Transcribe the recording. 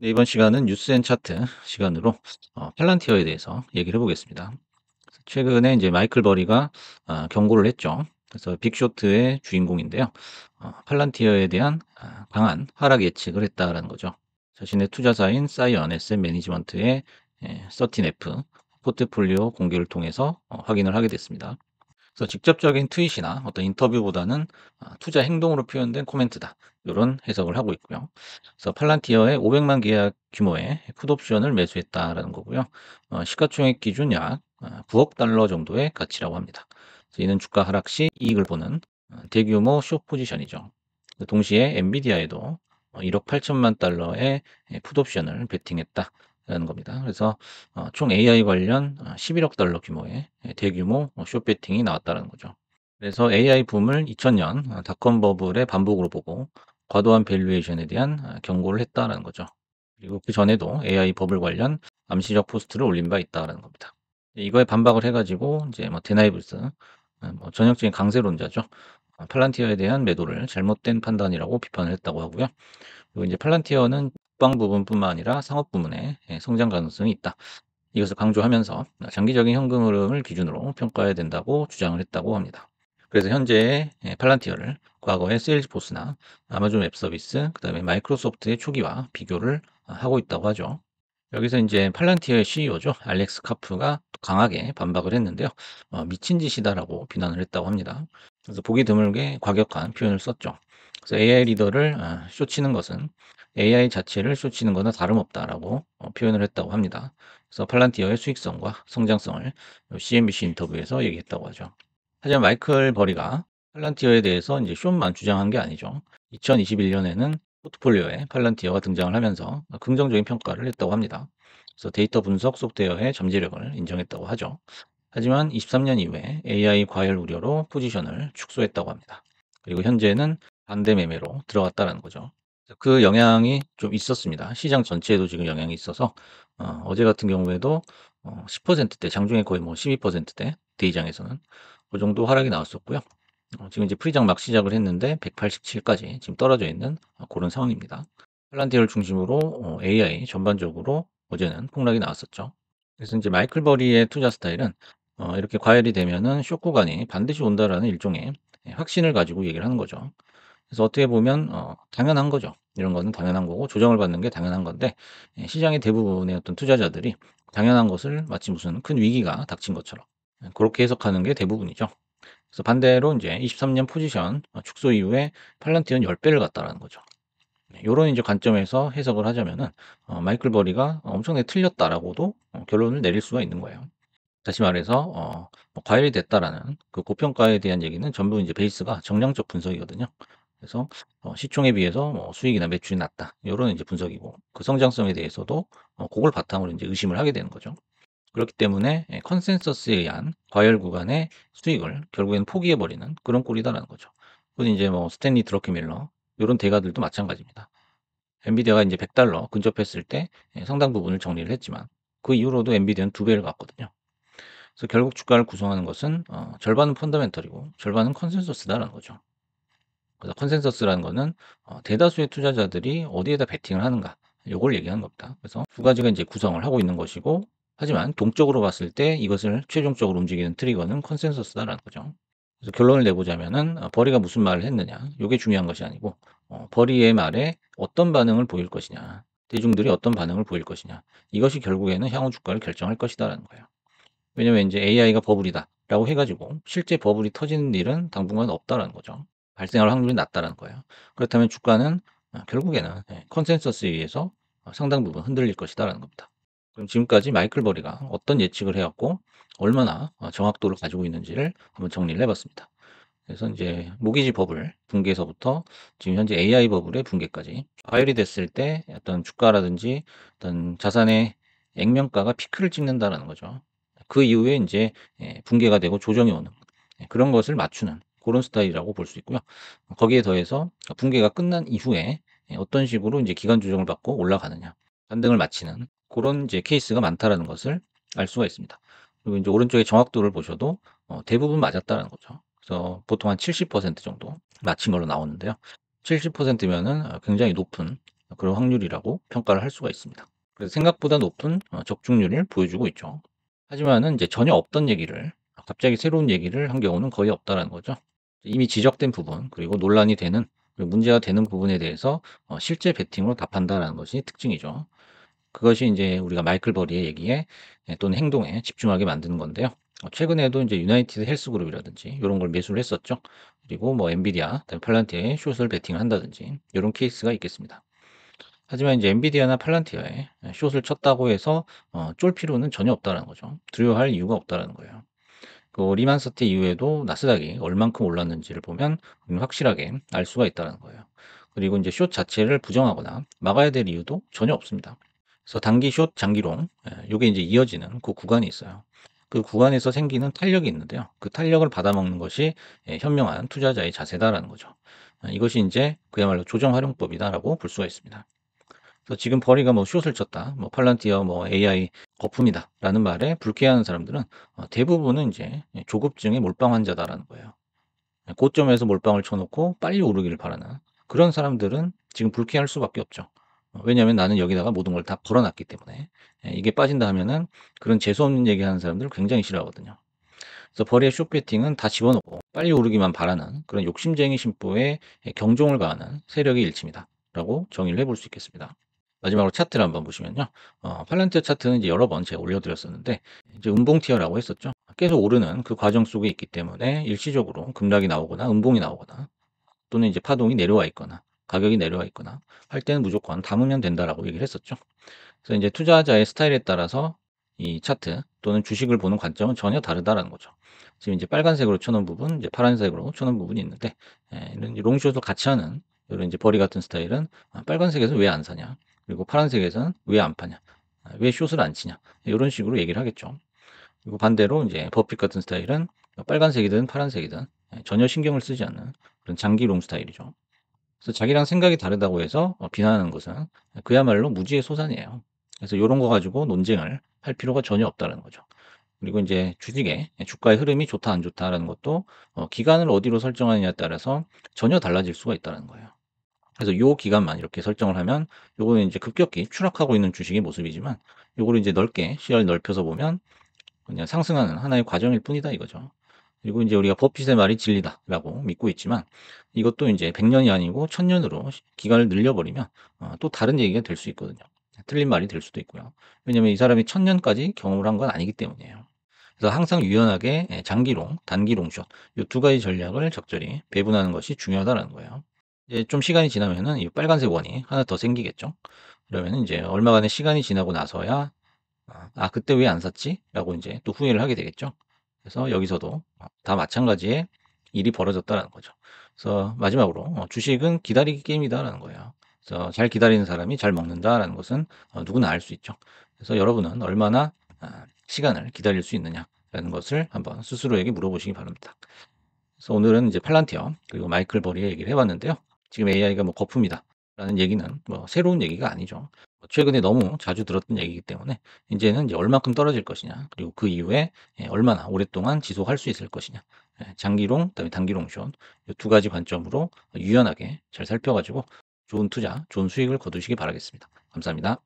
네, 이번 시간은 뉴스 앤 차트 시간으로 팔란티어에 대해서 얘기를 해 보겠습니다. 최근에 이제 마이클 버리가 경고를 했죠. 그래서 빅쇼트의 주인공인데요. 팔란티어에 대한 강한 하락 예측을 했다라는 거죠. 자신의 투자사인 사이언 에셋 매니지먼트의 13F 포트폴리오 공개를 통해서 확인을 하게 됐습니다. 그래서 직접적인 트윗이나 어떤 인터뷰보다는 투자 행동으로 표현된 코멘트다. 이런 해석을 하고 있고요. 그래서 팔란티어의 500만 계약 규모의 풋옵션을 매수했다라는 거고요. 시가총액 기준 약 9억 달러 정도의 가치라고 합니다. 그래서 이는 주가 하락 시 이익을 보는 대규모 숏 포지션이죠. 동시에 엔비디아에도 1억 8천만 달러의 풋옵션을 베팅했다라는 겁니다. 그래서 총 AI 관련 11억 달러 규모의 대규모 숏 베팅이 나왔다는 거죠. 그래서 AI 붐을 2000년 닷컴 버블의 반복으로 보고 과도한 밸류에이션에 대한 경고를 했다라는 거죠. 그리고 그 전에도 AI 버블 관련 암시적 포스트를 올린 바 있다라는 겁니다. 이거에 반박을 해가지고 이제 뭐 데나이블스 뭐 전형적인 강세론자죠. 팔란티어에 대한 매도를 잘못된 판단이라고 비판을 했다고 하고요. 그리고 이제 팔란티어는 국방 부분뿐만 아니라 상업 부문에 성장 가능성이 있다. 이것을 강조하면서 장기적인 현금 흐름을 기준으로 평가해야 된다고 주장을 했다고 합니다. 그래서 현재의 팔란티어를 과거의 세일즈포스나 아마존 웹 서비스, 그다음에 마이크로소프트의 초기와 비교를 하고 있다고 하죠. 여기서 이제 팔란티어의 CEO죠. 알렉스 카프가 강하게 반박을 했는데요. 미친 짓이다라고 비난을 했다고 합니다. 그래서 보기 드물게 과격한 표현을 썼죠. 그래서 AI 리더를 쇼치는 것은 AI 자체를 쇼치는 거나 다름없다라고 표현을 했다고 합니다. 그래서 팔란티어의 수익성과 성장성을 CNBC 인터뷰에서 얘기했다고 하죠. 하지만 마이클 버리가 팔란티어에 대해서 이제 쇼만 주장한 게 아니죠. 2021년에는 포트폴리오에 팔란티어가 등장을 하면서 긍정적인 평가를 했다고 합니다. 그래서 데이터 분석 소프트웨어의 잠재력을 인정했다고 하죠. 하지만 23년 이후에 AI 과열 우려로 포지션을 축소했다고 합니다. 그리고 현재는 반대 매매로 들어갔다는 거죠. 그 영향이 좀 있었습니다. 시장 전체에도 지금 영향이 있어서 어제 같은 경우에도 10%대, 장중에 거의 뭐 12%대 대이장에서는 그 정도 하락이 나왔었고요. 지금 이제 프리장 막 시작을 했는데 187까지 지금 떨어져 있는 그런 상황입니다. 팔란티어를 중심으로 AI 전반적으로 어제는 폭락이 나왔었죠. 그래서 이제 마이클 버리의 투자 스타일은 이렇게 과열이 되면은 쇼 구간이 반드시 온다라는 일종의 확신을 가지고 얘기를 하는 거죠. 그래서 어떻게 보면 당연한 거죠. 이런 거는 당연한 거고 조정을 받는 게 당연한 건데 시장의 대부분의 어떤 투자자들이 당연한 것을 마치 무슨 큰 위기가 닥친 것처럼 그렇게 해석하는 게 대부분이죠. 그래서 반대로 이제 23년 포지션 축소 이후에 팔란티어는 10배를 갔다라는 거죠. 요런 이제 관점에서 해석을 하자면은 마이클 버리가 엄청나게 틀렸다라고도 결론을 내릴 수가 있는 거예요. 다시 말해서 뭐 과열이 됐다라는 그 고평가에 대한 얘기는 전부 이제 베이스가 정량적 분석이거든요. 그래서 시총에 비해서 뭐 수익이나 매출이 낮다. 요런 이제 분석이고 그 성장성에 대해서도 그걸 바탕으로 이제 의심을 하게 되는 거죠. 그렇기 때문에 컨센서스에 의한 과열 구간의 수익을 결국에는 포기해 버리는 그런 꼴이다라는 거죠. 그건 이제 뭐 스탠리 드러켄밀러 요런 대가들도 마찬가지입니다. 엔비디아가 이제 $100 근접했을 때 상당 부분을 정리를 했지만 그 이후로도 엔비디아는 2배를 갔거든요. 그래서 결국 주가를 구성하는 것은 절반은 펀더멘털이고 절반은 컨센서스다라는 거죠. 그래서 컨센서스라는 거는 대다수의 투자자들이 어디에다 베팅을 하는가 요걸 얘기하는 겁니다. 그래서 두 가지가 이제 구성을 하고 있는 것이고 하지만 동적으로 봤을 때 이것을 최종적으로 움직이는 트리거는 컨센서스다라는 거죠. 그래서 결론을 내보자면은 버리가 무슨 말을 했느냐 요게 중요한 것이 아니고 버리의 말에 어떤 반응을 보일 것이냐 대중들이 어떤 반응을 보일 것이냐 이것이 결국에는 향후 주가를 결정할 것이다라는 거예요. 왜냐면 이제 AI가 버블이다라고 해 가지고 실제 버블이 터지는 일은 당분간 없다라는 거죠. 발생할 확률이 낮다라는 거예요. 그렇다면 주가는 결국에는 컨센서스에 의해서 상당 부분 흔들릴 것이다라는 겁니다. 그럼 지금까지 마이클 버리가 어떤 예측을 해 왔고 얼마나 정확도를 가지고 있는지를 한번 정리를 해 봤습니다. 그래서 인제 모기지 버블 붕괴에서부터 지금 현재 AI 버블의 붕괴까지 과열이 됐을 때 어떤 주가라든지 어떤 자산의 액면가가 피크를 찍는다라는 거죠. 그 이후에 인제 붕괴가 되고 조정이 오는 그런 것을 맞추는 고런 스타일이라고 볼 수 있고요. 거기에 더해서 붕괴가 끝난 이후에 어떤 식으로 인제 기간 조정을 받고 올라가느냐 반등을 마치는 고런 이제 케이스가 많다라는 것을 알 수가 있습니다. 그리고 인제 오른쪽에 정확도를 보셔도 대부분 맞았다는 거죠. 그래서 보통 한 70% 정도 맞힌 걸로 나오는데요. 70% 면은 굉장히 높은 그런 확률이라고 평가를 할 수가 있습니다. 그래서 생각보다 높은 적중률을 보여주고 있죠. 하지만은 이제 전혀 없던 얘기를 갑자기 새로운 얘기를 한 경우는 거의 없다라는 거죠. 이미 지적된 부분 그리고 논란이 되는 그리고 문제가 되는 부분에 대해서 실제 베팅으로 답한다라는 것이 특징이죠. 그것이 이제 우리가 마이클 버리의 얘기에 또는 행동에 집중하게 만드는 건데요. 최근에도 이제 유나이티드 헬스 그룹이라든지 이런 걸 매수를 했었죠. 그리고 뭐 엔비디아, 그다음에 팔란티어에 숏을 베팅을 한다든지 이런 케이스가 있겠습니다. 하지만 이제 엔비디아나 팔란티어에 숏을 쳤다고 해서 쫄 필요는 전혀 없다라는 거죠. 두려워할 이유가 없다라는 거예요. 그 리만 사태 이후에도 나스닥이 얼만큼 올랐는지를 보면 확실하게 알 수가 있다는 거예요. 그리고 이제 숏 자체를 부정하거나 막아야 될 이유도 전혀 없습니다. 그래서 단기 숏, 장기 롱, 요게 이제 이어지는 그 구간이 있어요. 그 구간에서 생기는 탄력이 있는데요. 그 탄력을 받아먹는 것이 현명한 투자자의 자세다라는 거죠. 이것이 이제 그야말로 조정 활용법이다라고 볼 수가 있습니다. 그래서 지금 벌이가 뭐 숏을 쳤다, 뭐 팔란티어, 뭐 AI 거품이다라는 말에 불쾌해하는 사람들은 대부분은 이제 조급증의 몰빵 환자다라는 거예요. 고점에서 몰빵을 쳐놓고 빨리 오르기를 바라는 그런 사람들은 지금 불쾌할 수밖에 없죠. 왜냐하면 나는 여기다가 모든 걸 다 걸어놨기 때문에 이게 빠진다 하면은 그런 재수없는 얘기하는 사람들을 굉장히 싫어하거든요. 그래서 벌이의 숏배팅은 다 집어넣고 빨리 오르기만 바라는 그런 욕심쟁이 심보에 경종을 가하는 세력의 일침이다라고 정의를 해볼 수 있겠습니다. 마지막으로 차트를 한번 보시면요. 팔란티어 차트는 이제 여러 번 제가 올려드렸었는데 이제 음봉 티어라고 했었죠. 계속 오르는 그 과정 속에 있기 때문에 일시적으로 급락이 나오거나 음봉이 나오거나 또는 이제 파동이 내려와 있거나 가격이 내려와 있거나 할 때는 무조건 담으면 된다라고 얘기를 했었죠. 그래서 이제 투자자의 스타일에 따라서 이 차트 또는 주식을 보는 관점은 전혀 다르다라는 거죠. 지금 이제 빨간색으로 쳐놓은 부분, 이제 파란색으로 쳐놓은 부분이 있는데, 이런 롱숏을 같이 하는 이런 이제 버리 같은 스타일은 빨간색에서 왜 안 사냐, 그리고 파란색에서는 왜 안 파냐, 왜 숏을 안 치냐, 이런 식으로 얘기를 하겠죠. 그리고 반대로 이제 버핏 같은 스타일은 빨간색이든 파란색이든 전혀 신경을 쓰지 않는 그런 장기 롱 스타일이죠. 그래서 자기랑 생각이 다르다고 해서 비난하는 것은 그야말로 무지의 소산이에요. 그래서 요런 거 가지고 논쟁을 할 필요가 전혀 없다는 거죠. 그리고 인제 주식의 주가의 흐름이 좋다 안 좋다라는 것도 기간을 어디로 설정하느냐에 따라서 전혀 달라질 수가 있다는 거예요. 그래서 요 기간만 이렇게 설정을 하면 요거는 인제 급격히 추락하고 있는 주식의 모습이지만 요거를 이제 넓게 시야를 넓혀서 보면 그냥 상승하는 하나의 과정일 뿐이다 이거죠. 그리고 인제 우리가 "버핏의 말이 진리다."라고 믿고 있지만 이것도 인제 100 년이 아니고 1000 년으로 기간을 늘려 버리면 또 다른 얘기가 될 수 있거든요. 틀린 말이 될 수도 있고요. 왜냐면 이 사람이 1000 년까지 경험을 한 건 아니기 때문이에요. 그래서 항상 유연하게 장기롱, 단기롱 숏 요 두 가지 전략을 적절히 배분하는 것이 중요하다라는 거예요. 이제 좀 시간이 지나면은 이 빨간색 원이 하나 더 생기겠죠. 그러면은 인제 얼마간의 시간이 지나고 나서야 '아 그때 왜 안 샀지?'라고 인제 또 후회를 하게 되겠죠. 그래서 여기서도 다 마찬가지의 일이 벌어졌다라는 거죠. 그래서 마지막으로 "주식은 기다리기 게임이다."라는 거예요. 그래서 "잘 기다리는 사람이 잘 먹는다."라는 것은 누구나 알 수 있죠. 그래서 여러분은 얼마나 시간을 기다릴 수 있느냐라는 것을 한번 스스로에게 물어보시기 바랍니다. 그래서 오늘은 이제 팔란티어 그리고 마이클 버리의 얘기를 해 봤는데요. 지금 AI가 뭐 거품이다라는 얘기는 뭐 새로운 얘기가 아니죠. 최근에 너무 자주 들었던 얘기이기 때문에 인제는 이제 얼만큼 떨어질 것이냐 그리고 그 이후에 얼마나 오랫동안 지속할 수 있을 것이냐. 장기롱 그다음에 단기롱 숏 요 두 가지 관점으로 유연하게 잘 살펴 가지고 좋은 투자, 좋은 수익을 거두시기 바라겠습니다. 감사합니다.